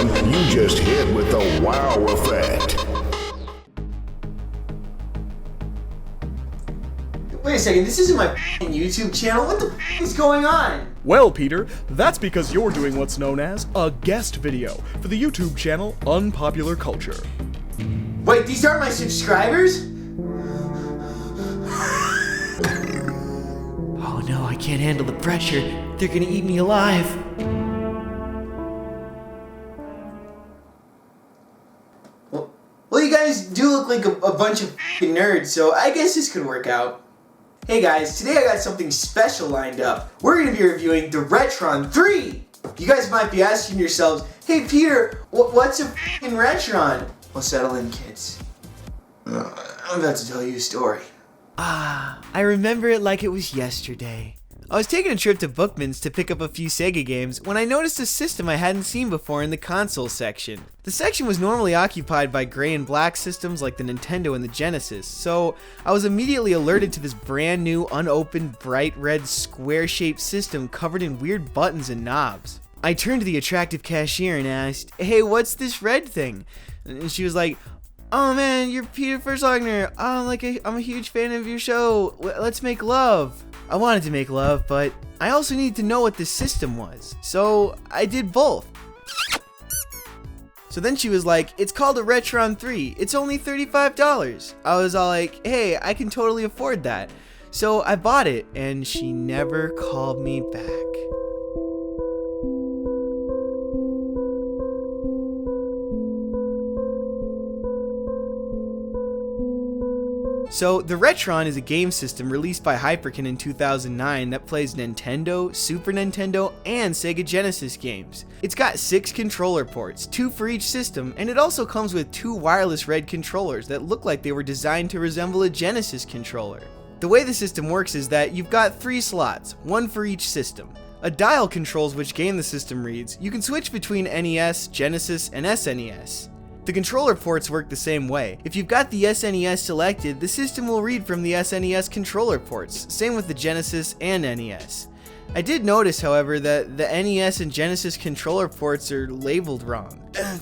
gentlemen, you just hit with the wow effect. Wait a second, this isn't my YouTube channel. What the is going on? Well, Peter, that's because you're doing what's known as a guest video for the YouTube channel Unpopular Culture. Wait, these aren't my subscribers? Oh no, I can't handle the pressure. They're gonna eat me alive. Well, you guys do look like a bunch of nerds, so I guess this could work out. Hey guys, today I got something special lined up. We're going to be reviewing the Retron 3! You guys might be asking yourselves, hey Peter, what's a Retron? Well, settle in, kids. I'm about to tell you a story. I remember it like it was yesterday. I was taking a trip to Bookman's to pick up a few Sega games when I noticed a system I hadn't seen before in the console section. The section was normally occupied by gray and black systems like the Nintendo and the Genesis, so I was immediately alerted to this brand new, unopened, bright red, square-shaped system covered in weird buttons and knobs. I turned to the attractive cashier and asked, "Hey, what's this red thing?" And she was like, "Oh man, you're Peter Versagner. I'm a huge fan of your show. Let's make love." I wanted to make love, but I also needed to know what this system was, so I did both. So then she was like, "It's called a Retron 3. It's only $35. I was all like, "Hey, I can totally afford that." So I bought it, and she never called me back. So, the Retron is a game system released by Hyperkin in 2009 that plays Nintendo, Super Nintendo, and Sega Genesis games. It's got 6 controller ports, 2 for each system, and it also comes with 2 wireless red controllers that look like they were designed to resemble a Genesis controller. The way the system works is that you've got 3 slots, 1 for each system. A dial controls which game the system reads. You can switch between NES, Genesis, and SNES. The controller ports work the same way. If you've got the SNES selected, the system will read from the SNES controller ports, same with the Genesis and NES. I did notice, however, that the NES and Genesis controller ports are labeled wrong.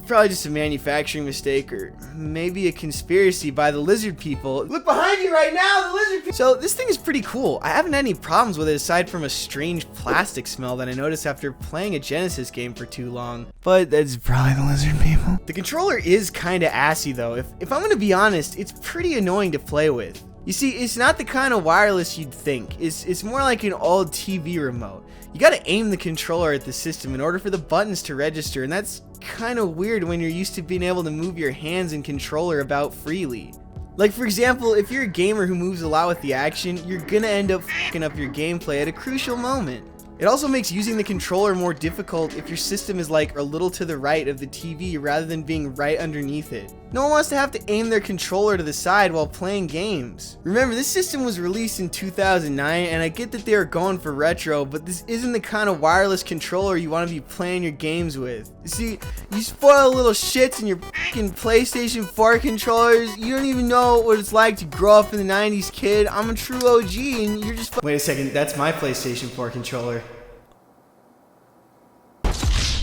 Probably just a manufacturing mistake, or maybe a conspiracy by the lizard people. Look behind you right now, the lizard people! So this thing is pretty cool. I haven't had any problems with it aside from a strange plastic smell that I noticed after playing a Genesis game for too long. But that's probably the lizard people. The controller is kinda assy though. If I'm gonna be honest, it's pretty annoying to play with. You see, it's not the kind of wireless you'd think. It's more like an old TV remote. You gotta aim the controller at the system in order for the buttons to register, and that's kinda weird when you're used to being able to move your hands and controller about freely. Like for example, if you're a gamer who moves a lot with the action, you're gonna end up fucking up your gameplay at a crucial moment. It also makes using the controller more difficult if your system is like a little to the right of the TV rather than being right underneath it. No one wants to have to aim their controller to the side while playing games. Remember, this system was released in 2009, and I get that they are going for retro, but this isn't the kind of wireless controller you want to be playing your games with. You see, you spoil little shits in your fucking PlayStation 4 controllers. You don't even know what it's like to grow up in the 90s, kid. I'm a true OG, and you're just Wait a second, that's my PlayStation 4 controller.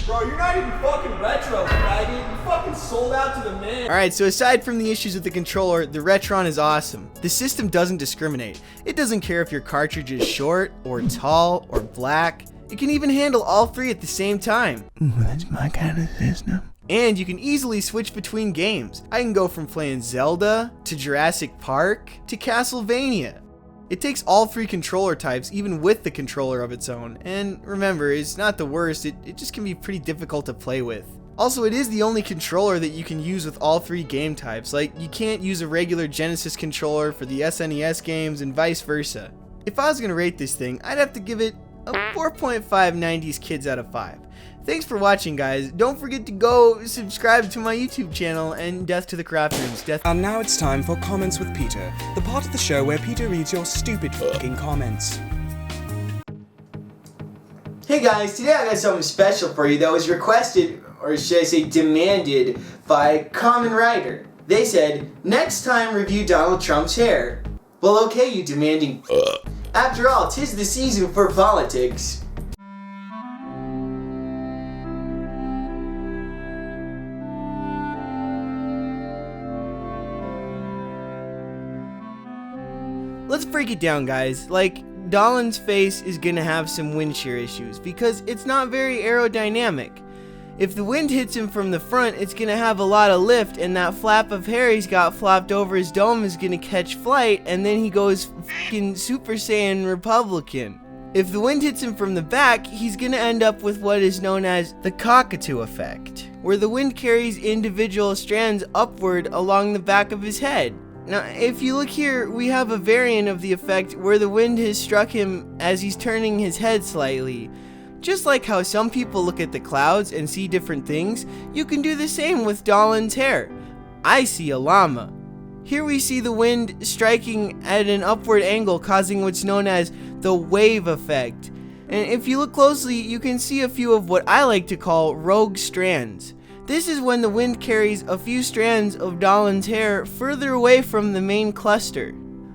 Bro, you're not even fucking retro, faggot. You fucking sold out to the man. Alright, so aside from the issues with the controller, the Retron is awesome. The system doesn't discriminate. It doesn't care if your cartridge is short, or tall, or black. It can even handle all 3 at the same time. Ooh, that's my kind of system. And you can easily switch between games. I can go from playing Zelda, to Jurassic Park, to Castlevania. It takes all 3 controller types, even with the controller of its own, and remember, it's not the worst, it just can be pretty difficult to play with. Also, it is the only controller that you can use with all 3 game types, like you can't use a regular Genesis controller for the SNES games and vice versa. If I was going to rate this thing, I'd have to give it a 4.5 90s kids out of 5. Thanks for watching, guys. Don't forget to go subscribe to my YouTube channel, and death to the crafters. And now it's time for Comments with Peter, the part of the show where Peter reads your stupid fucking comments. Hey guys, today I got something special for you that was requested, or should I say demanded, by Common Writer. They said, next time review Donald Trump's hair. Well, okay, you demanding After all, 'tis the season for politics. Let's break it down, guys. Like, Dahlon's face is gonna have some wind shear issues because it's not very aerodynamic. If the wind hits him from the front, it's gonna have a lot of lift, and that flap of hair he's got flopped over his dome is gonna catch flight, and then he goes f***ing Super Saiyan Republican. If the wind hits him from the back, he's gonna end up with what is known as the cockatoo effect, where the wind carries individual strands upward along the back of his head. Now, if you look here, we have a variant of the effect where the wind has struck him as he's turning his head slightly. Just like how some people look at the clouds and see different things, you can do the same with Dahlon's hair. I see a llama. Here we see the wind striking at an upward angle, causing what's known as the wave effect. And if you look closely, you can see a few of what I like to call rogue strands. This is when the wind carries a few strands of Dahlon's hair further away from the main cluster.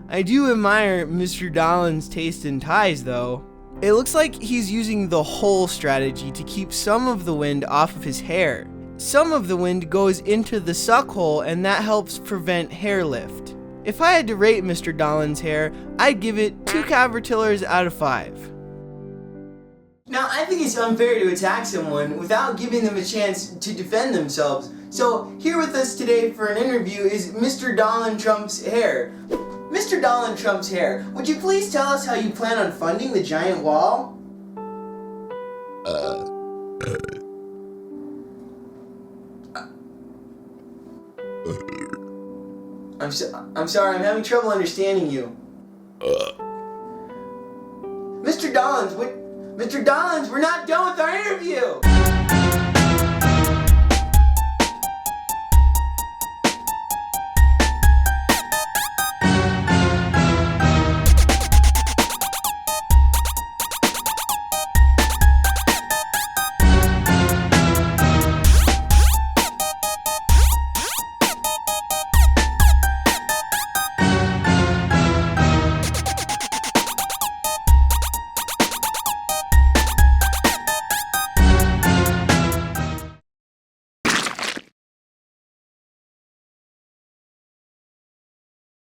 I do admire Mr. Dahlon's taste in ties, though. It looks like he's using the hole strategy to keep some of the wind off of his hair. Some of the wind goes into the suck hole, and that helps prevent hair lift. If I had to rate Mr. Dahlon's hair, I'd give it 2 caterpillars out of 5. Now, I think it's unfair to attack someone without giving them a chance to defend themselves. So, here with us today for an interview is Mr. Donald Trump's hair. Mr. Donald Trump's hair, would you please tell us how you plan on funding the giant wall? I'm sorry, I'm having trouble understanding you. Mr. Dollins, we're not done with our interview!